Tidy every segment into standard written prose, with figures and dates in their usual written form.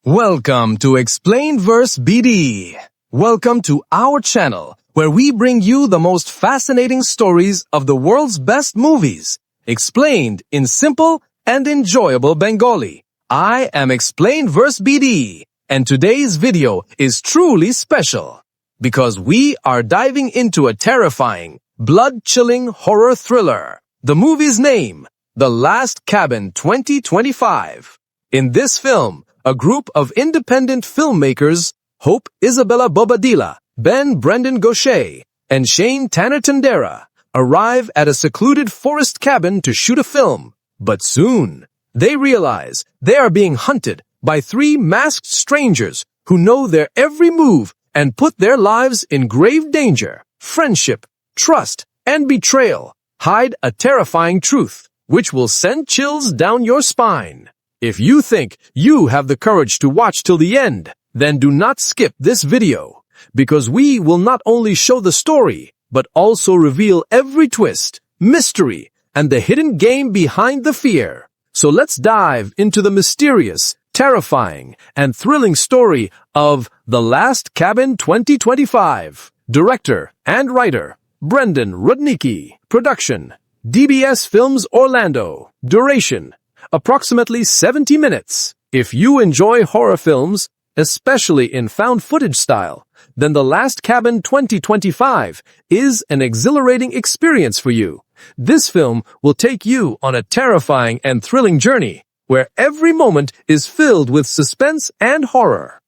Welcome to Explain Verse BD. Welcome to our channel, where we bring you the most fascinating stories of the world's best movies, explained in simple and enjoyable Bengali. I am Explain Verse BD, and today's video is truly special, because we are diving into a terrifying, blood-chilling horror thriller. The movie's name, The Last Cabin 2025. In this film, a group of independent filmmakers, Hope Isabella Bobadilla, Ben Brendan Gaucher, and Shane Tanner Tandera, arrive at a secluded forest cabin to shoot a film. But soon, they realize they are being hunted by three masked strangers who know their every move and put their lives in grave danger. Friendship, trust, and betrayal hide a terrifying truth, which will send chills down your spine. If you think you have the courage to watch till the end, then do not skip this video, because we will not only show the story, but also reveal every twist, mystery, and the hidden game behind the fear. So let's dive into the mysterious, terrifying, and thrilling story of The Last Cabin 2025. Director and writer, Brendan Rudnicki. Production, DBS Films Orlando. Duration, approximately 70 minutes. If you enjoy horror films, especially in found footage style, then The Last Cabin 2025 is an exhilarating experience for you. This film will take you on a terrifying and thrilling journey, where every moment is filled with suspense and horror.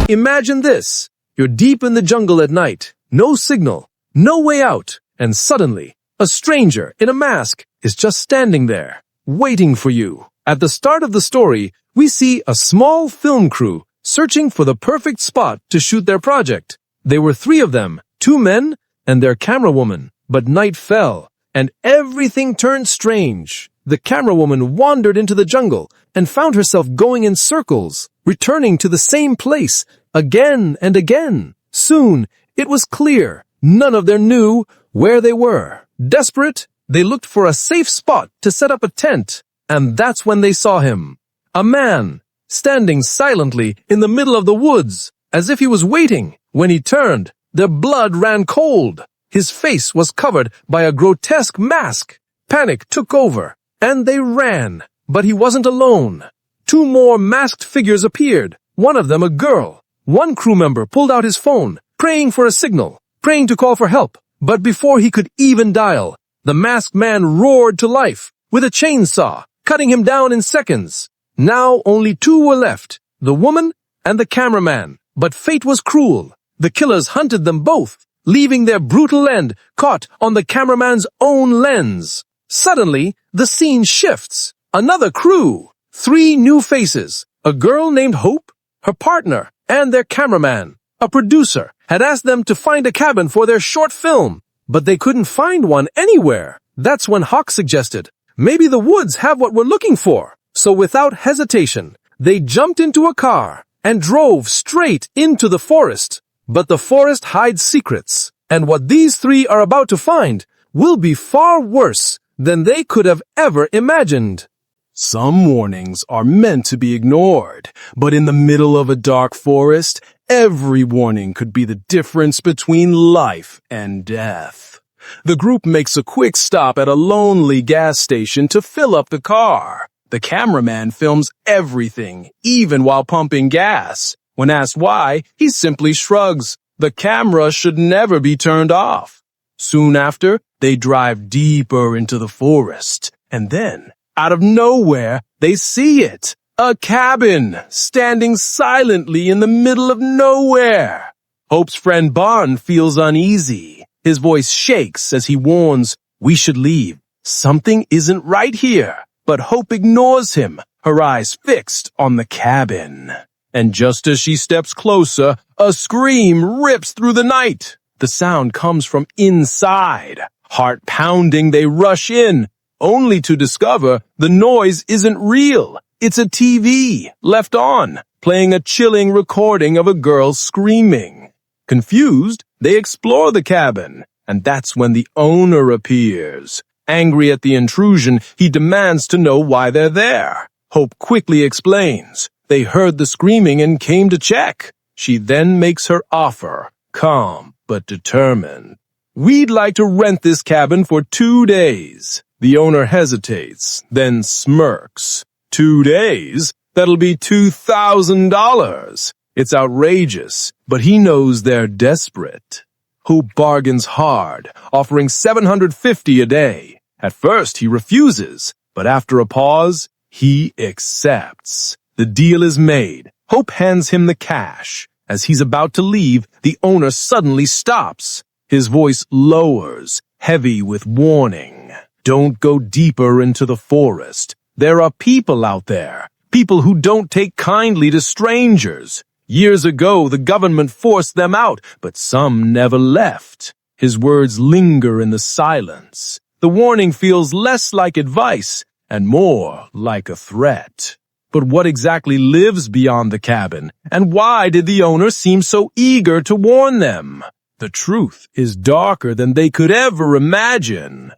Imagine this. You're deep in the jungle at night, no signal, no way out, and suddenly, a stranger in a mask is just standing there, waiting for you. At the start of the story, we see a small film crew searching for the perfect spot to shoot their project. There were three of them, two men and their camerawoman. But night fell, and everything turned strange. The camerawoman wandered into the jungle and found herself going in circles, returning to the same place again and again. Soon, it was clear none of them knew where they were. Desperate, they looked for a safe spot to set up a tent, and that's when they saw him. A man, standing silently in the middle of the woods, as if he was waiting. When he turned, their blood ran cold. His face was covered by a grotesque mask. Panic took over, and they ran. But he wasn't alone. Two more masked figures appeared, one of them a girl. One crew member pulled out his phone, praying for a signal, praying to call for help. But before he could even dial, the masked man roared to life with a chainsaw, cutting him down in seconds. Now only two were left, the woman and the cameraman. But fate was cruel. The killers hunted them both, leaving their brutal end caught on the cameraman's own lens. Suddenly, the scene shifts. Another crew, three new faces, a girl named Hope, her partner, and their cameraman. A producer had asked them to find a cabin for their short film, but they couldn't find one anywhere. That's when Hawk suggested, maybe the woods have what we're looking for. So without hesitation, they jumped into a car and drove straight into the forest. But the forest hides secrets, and what these three are about to find will be far worse than they could have ever imagined. Some warnings are meant to be ignored, but in the middle of a dark forest, every warning could be the difference between life and death. The group makes a quick stop at a lonely gas station to fill up the car. The cameraman films everything, even while pumping gas. When asked why, he simply shrugs. The camera should never be turned off. Soon after, they drive deeper into the forest, and then, out of nowhere, they see it. A cabin, standing silently in the middle of nowhere. Hope's friend Bond feels uneasy. His voice shakes as he warns, "We should leave. Something isn't right here." But Hope ignores him, her eyes fixed on the cabin. And just as she steps closer, a scream rips through the night. The sound comes from inside. Heart pounding, they rush in, only to discover the noise isn't real. It's a TV left on, playing a chilling recording of a girl screaming. Confused, They explore the cabin, and that's when the owner appears. Angry at the intrusion, he demands to know why they're there. Hope quickly explains. They heard the screaming and came to check. She then makes her offer, calm but determined. We'd like to rent this cabin for 2 days. The owner hesitates, then smirks. 2 days? That'll be $2,000. It's outrageous, but he knows they're desperate. Hope bargains hard, offering $750 a day. At first, he refuses, but after a pause, he accepts. The deal is made. Hope hands him the cash. As he's about to leave, the owner suddenly stops. His voice lowers, heavy with warning. Don't go deeper into the forest. There are people out there, people who don't take kindly to strangers. Years ago, the government forced them out, but some never left. His words linger in the silence. The warning feels less like advice and more like a threat. But what exactly lives beyond the cabin, and why did the owner seem so eager to warn them? The truth is darker than they could ever imagine.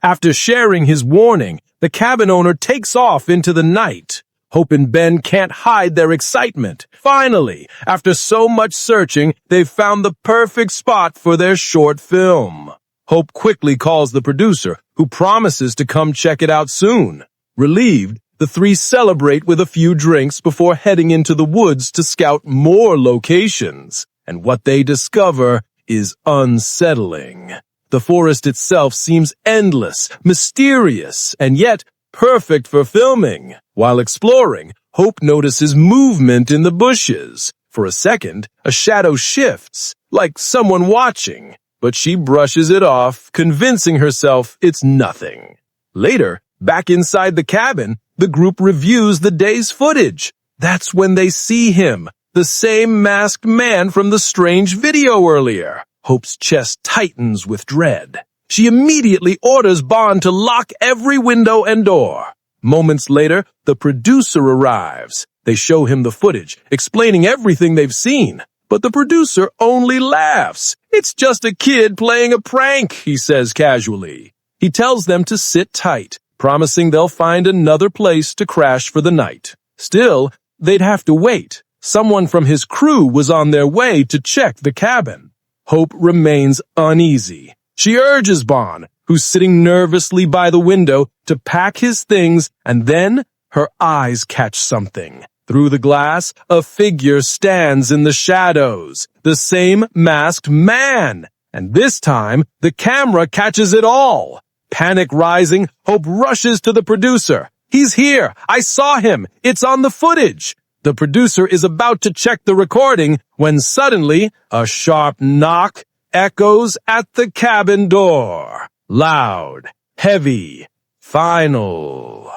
After sharing his warning, the cabin owner takes off into the night. Hope and Ben can't hide their excitement. Finally, after so much searching, they've found the perfect spot for their short film. Hope quickly calls the producer, who promises to come check it out soon. Relieved, the three celebrate with a few drinks before heading into the woods to scout more locations. And what they discover is unsettling. The forest itself seems endless, mysterious, and yet perfect for filming. While exploring, Hope notices movement in the bushes. For a second, a shadow shifts, like someone watching, but she brushes it off, convincing herself it's nothing. Later, back inside the cabin, the group reviews the day's footage. That's when they see him, the same masked man from the strange video earlier. Hope's chest tightens with dread. She immediately orders Bond to lock every window and door. Moments later, the producer arrives. They show him the footage, explaining everything they've seen. But the producer only laughs. It's just a kid playing a prank, he says casually. He tells them to sit tight, promising they'll find another place to crash for the night. Still, they'd have to wait. Someone from his crew was on their way to check the cabin. Hope remains uneasy. She urges Bond, who's sitting nervously by the window, to pack his things, and then her eyes catch something. Through the glass, a figure stands in the shadows, the same masked man. And this time, the camera catches it all. Panic rising, Hope rushes to the producer. He's here! I saw him! It's on the footage! The producer is about to check the recording when suddenly a sharp knock echoes at the cabin door. Loud, heavy, final.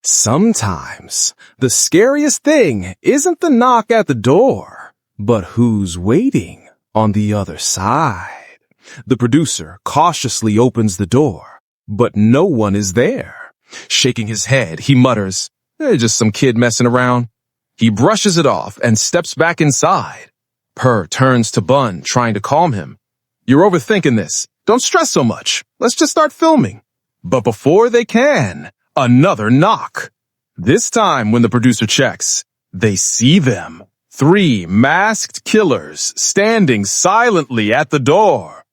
Sometimes the scariest thing isn't the knock at the door, but who's waiting on the other side. The producer cautiously opens the door, but no one is there. Shaking his head, he mutters, just some kid messing around." He brushes it off and steps back inside. Per turns to Bun, trying to calm him. "You're overthinking this. Don't stress so much. Let's just start filming." But before they can, another knock. This time, when the producer checks, they see them. 3 masked killers standing silently at the door.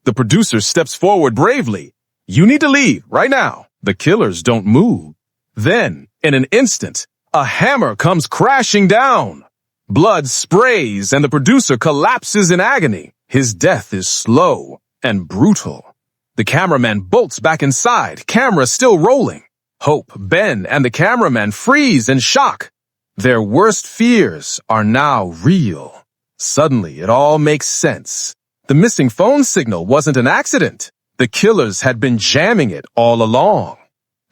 The producer steps forward bravely. "You need to leave right now." The killers don't move. Then, in an instant, a hammer comes crashing down. Blood sprays and the producer collapses in agony. His death is slow and brutal. The cameraman bolts back inside, camera still rolling. Hope, Ben, and the cameraman freeze in shock. Their worst fears are now real. Suddenly, it all makes sense. The missing phone signal wasn't an accident. The killers had been jamming it all along.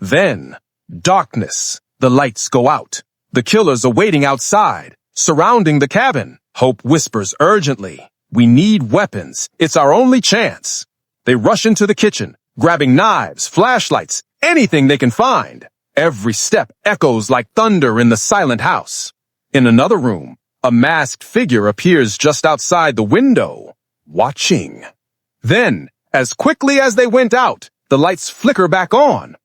Then, darkness. The lights go out. The killers are waiting outside, surrounding the cabin. Hope whispers urgently, "We need weapons. It's our only chance." They rush into the kitchen, grabbing knives, flashlights, anything they can find. Every step echoes like thunder in the silent house. In another room, a masked figure appears just outside the window. watching. Then, as quickly as they went out, the lights flicker back on.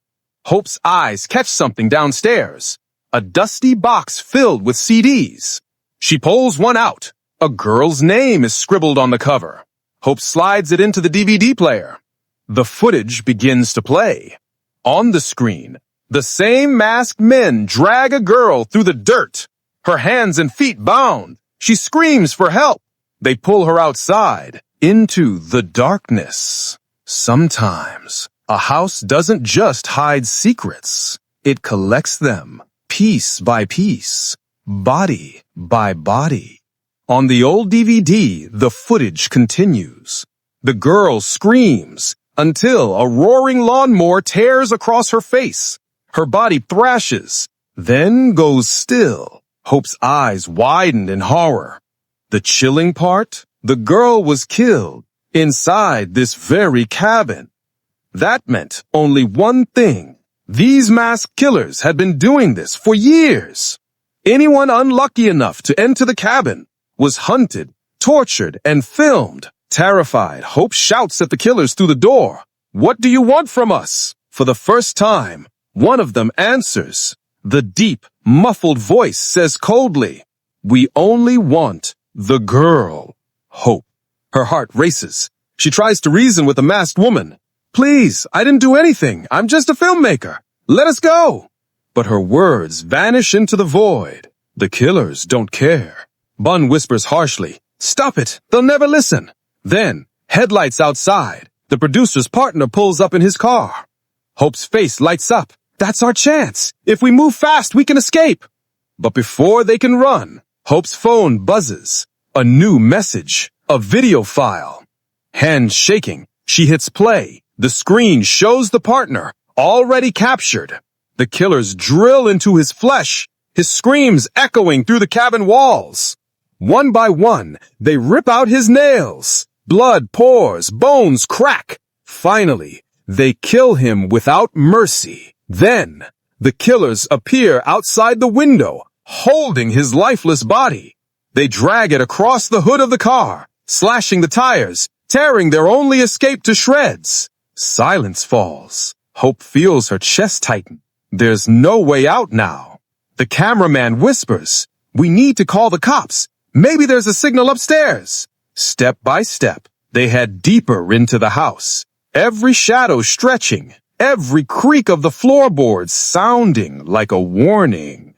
Hope's eyes catch something downstairs. A dusty box filled with CDs. She pulls one out. A girl's name is scribbled on the cover. Hope slides it into the DVD player. The footage begins to play. On the screen, the same masked men drag a girl through the dirt. Her hands and feet bound. She screams for help. They pull her outside, into the darkness. Sometimes, a house doesn't just hide secrets. It collects them, piece by piece, body by body. On the old DVD, the footage continues. The girl screams until a roaring lawnmower tears across her face. Her body thrashes, then goes still. Hope's eyes widen in horror. The chilling part? The girl was killed inside this very cabin. That meant only one thing. These masked killers had been doing this for years. Anyone unlucky enough to enter the cabin was hunted, tortured, and filmed. Terrified, Hope shouts at the killers through the door. "What do you want from us?" For the first time, one of them answers. The deep, muffled voice says coldly, "We only want the girl." Hope. Her heart races. She tries to reason with the masked woman. "Please, I didn't do anything. I'm just a filmmaker. Let us go." But her words vanish into the void. The killers don't care. Bun whispers harshly, "Stop it. They'll never listen." Then, headlights outside. The producer's partner pulls up in his car. Hope's face lights up. That's our chance. If we move fast, we can escape. But before they can run, Hope's phone buzzes. A new message. A video file. Hands shaking, she hits play. The screen shows the partner, already captured. The killers drill into his flesh, his screams echoing through the cabin walls. One by one, they rip out his nails. Blood pours, bones crack. Finally, they kill him without mercy. Then, the killers appear outside the window, holding his lifeless body. They drag it across the hood of the car, slashing the tires, tearing their only escape to shreds. Silence falls. Hope feels her chest tighten. There's no way out now. The cameraman whispers, "We need to call the cops. Maybe there's a signal upstairs." Step by step, they head deeper into the house. Every shadow stretching, every creak of the floorboards sounding like a warning.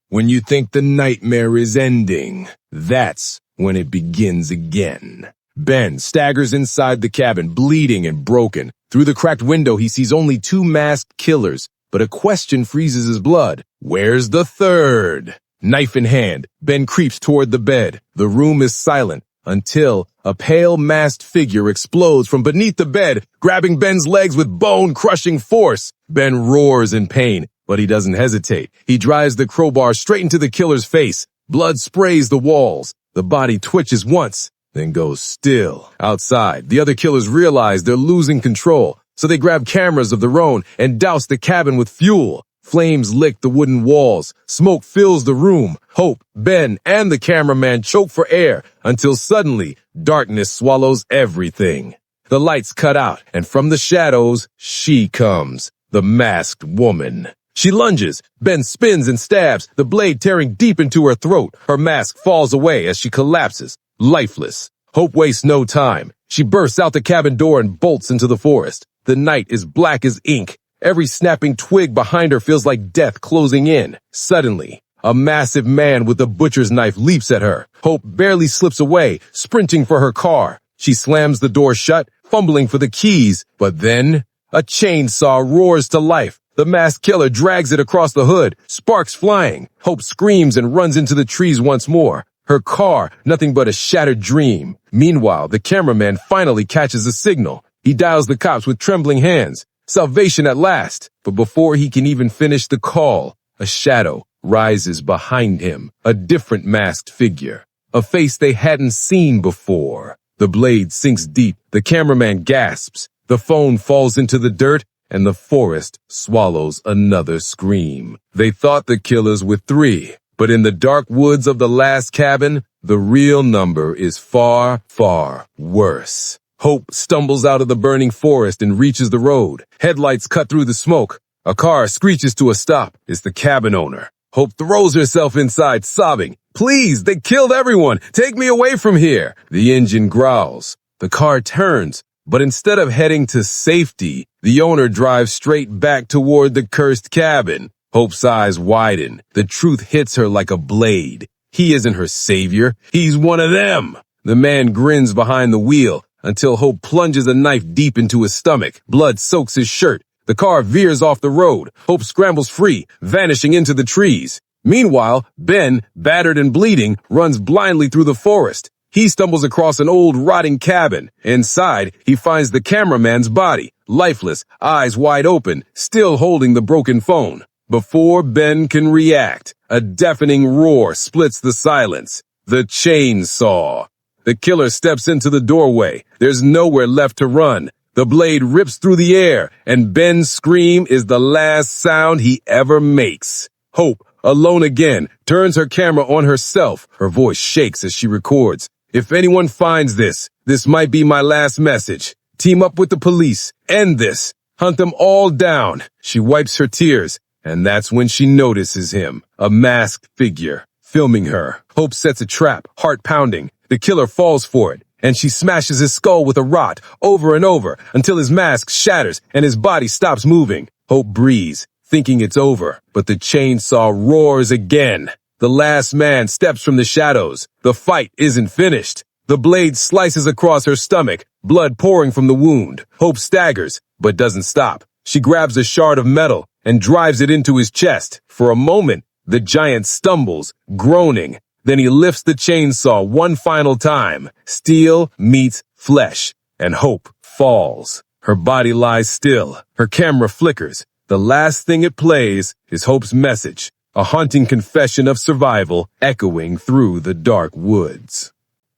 When you think the nightmare is ending, that's when it begins again. Ben staggers inside the cabin, bleeding and broken. Through the cracked window, he sees only two masked killers, but a question freezes his blood. Where's the third? Knife in hand, Ben creeps toward the bed. The room is silent until a pale masked figure explodes from beneath the bed, grabbing Ben's legs with bone-crushing force. Ben roars in pain, but he doesn't hesitate. He drives the crowbar straight into the killer's face. Blood sprays the walls. The body twitches once, then goes still. Outside, the other killers realize they're losing control, so they grab cameras of their own and douse the cabin with fuel. Flames lick the wooden walls. Smoke fills the room. Hope, Ben, and the cameraman choke for air until suddenly darkness swallows everything. The lights cut out, and from the shadows, she comes, the masked woman. She lunges. Ben spins and stabs, the blade tearing deep into her throat. Her mask falls away as she collapses, lifeless. Hope wastes no time. She bursts out the cabin door and bolts into the forest. The night is black as ink. Every snapping twig behind her feels like death closing in. Suddenly, a massive man with a butcher's knife leaps at her. Hope barely slips away, sprinting for her car. She slams the door shut, fumbling for the keys. But then, a chainsaw roars to life. The masked killer drags it across the hood, sparks flying. Hope screams and runs into the trees once more. Her car, nothing but a shattered dream. Meanwhile, the cameraman finally catches a signal. He dials the cops with trembling hands. Salvation at last. But before he can even finish the call, a shadow rises behind him. A different masked figure. A face they hadn't seen before. The blade sinks deep. The cameraman gasps. The phone falls into the dirt, and the forest swallows another scream. They thought the killers were 3, But in the dark woods of the last cabin, the real number is far, far worse. Hope stumbles out of the burning forest and reaches the road. Headlights cut through the smoke. A car screeches to a stop. It's the cabin owner. Hope throws herself inside, sobbing. "Please, they killed everyone. Take me away from here." The engine growls. The car turns, but instead of heading to safety, the owner drives straight back toward the cursed cabin. Hope's eyes widen. The truth hits her like a blade. He isn't her savior. He's one of them. The man grins behind the wheel until Hope plunges a knife deep into his stomach. Blood soaks his shirt. The car veers off the road. Hope scrambles free, vanishing into the trees. Meanwhile, Ben, battered and bleeding, runs blindly through the forest. He stumbles across an old rotting cabin. Inside, he finds the cameraman's body, lifeless, eyes wide open, still holding the broken phone. Before Ben can react, a deafening roar splits the silence. The chainsaw. The killer steps into the doorway. There's nowhere left to run. The blade rips through the air, and Ben's scream is the last sound he ever makes. Hope, alone again, turns her camera on herself. Her voice shakes as she records. "If anyone finds this, this might be my last message. Team up with the police. End this. Hunt them all down." She wipes her tears. And that's when she notices him, a masked figure, filming her. Hope sets a trap, heart pounding. The killer falls for it, and she smashes his skull with a rod over and over until his mask shatters and his body stops moving. Hope breathes, thinking it's over, but the chainsaw roars again. The last man steps from the shadows. The fight isn't finished. The blade slices across her stomach, blood pouring from the wound. Hope staggers, but doesn't stop. She grabs a shard of metal and drives it into his chest. For a moment, the giant stumbles, groaning. Then he lifts the chainsaw one final time. Steel meets flesh, and Hope falls. Her body lies still. Her camera flickers. The last thing it plays is Hope's message, a haunting confession of survival echoing through the dark woods.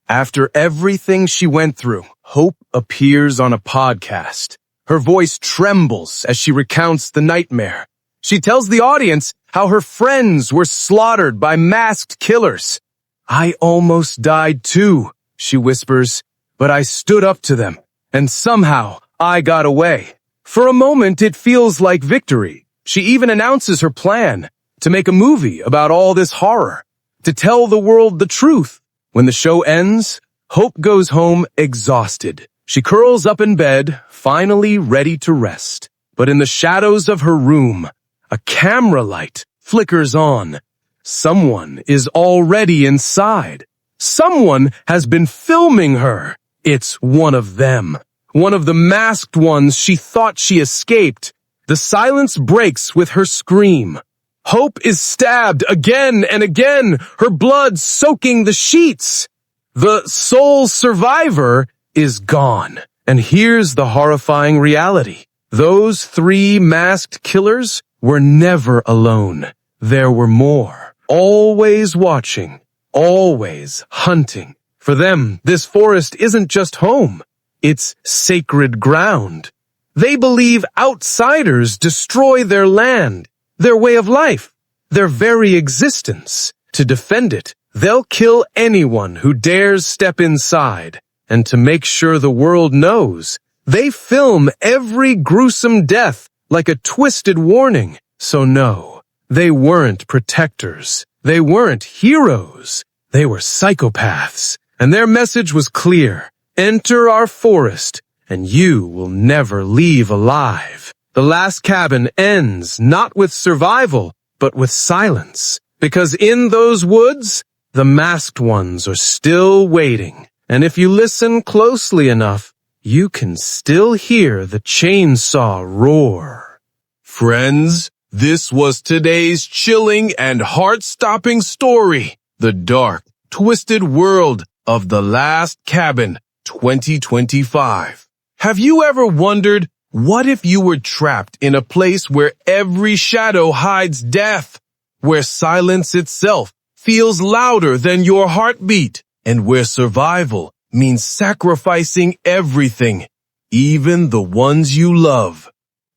After everything she went through, Hope appears on a podcast. Her voice trembles as she recounts the nightmare. She tells the audience how her friends were slaughtered by masked killers. "I almost died too," she whispers, "but I stood up to them, and somehow I got away." For a moment, it feels like victory. She even announces her plan to make a movie about all this horror, to tell the world the truth. When the show ends, Hope goes home exhausted. She curls up in bed, finally ready to rest. But in the shadows of her room, a camera light flickers on. Someone is already inside. Someone has been filming her. It's one of them. One of the masked ones she thought she escaped. The silence breaks with her scream. Hope is stabbed again and again, her blood soaking the sheets. The sole survivor is gone. And here's the horrifying reality. Those 3 masked killers were never alone. There were more, always watching, always hunting. For them, this forest isn't just home. It's sacred ground. They believe outsiders destroy their land, their way of life, their very existence. To defend it, they'll kill anyone who dares step inside. And to make sure the world knows, they film every gruesome death like a twisted warning. So no, they weren't protectors. They weren't heroes. They were psychopaths. And their message was clear. Enter our forest, and you will never leave alive. The last cabin ends not with survival, but with silence. Because in those woods, the masked ones are still waiting. And if you listen closely enough, you can still hear the chainsaw roar. Friends, this was today's chilling and heart-stopping story. The dark, twisted world of The Last Cabin, 2025. Have you ever wondered, what if you were trapped in a place where every shadow hides death, where silence itself feels louder than your heartbeat, and where survival means sacrificing everything, even the ones you love?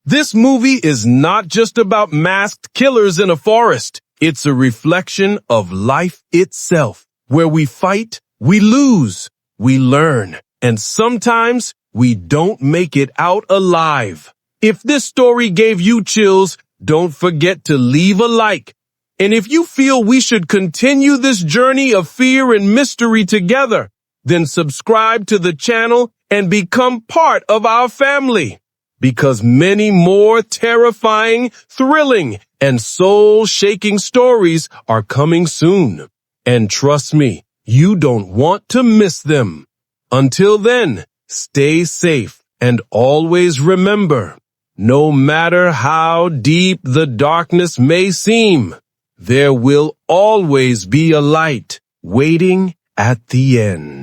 This movie is not just about masked killers in a forest. It's a reflection of life itself, where we fight, we lose, we learn, and sometimes we don't make it out alive. If this story gave you chills, don't forget to leave a like. And if you feel we should continue this journey of fear and mystery together, then subscribe to the channel and become part of our family. Because many more terrifying, thrilling, and soul-shaking stories are coming soon. And trust me, you don't want to miss them. Until then, stay safe and always remember, no matter how deep the darkness may seem, there will always be a light waiting at the end.